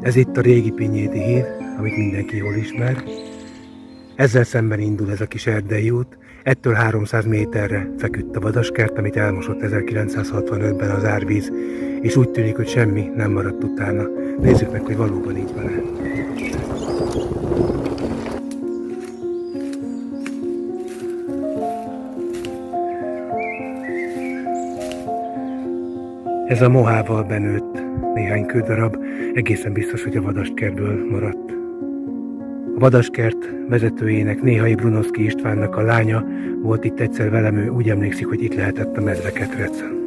Ez itt a régi Pinyéti híd, amit mindenki jól ismer. Ezzel szemben indul ez a kis erdei út. Ettől 300 méterre feküdt a vadaskert, amit elmosott 1965-ben az árvíz, és úgy tűnik, hogy semmi nem maradt utána. Nézzük meg, hogy valóban így van-e. Ez a mohával benőtt néhány kődarab, egészen biztos, hogy a vadaskertből maradt. A vadaskert vezetőjének, Néhai Brunoszky Istvánnak a lánya volt itt egyszer velem, ő úgy emlékszik, hogy itt lehetett a medveket recen.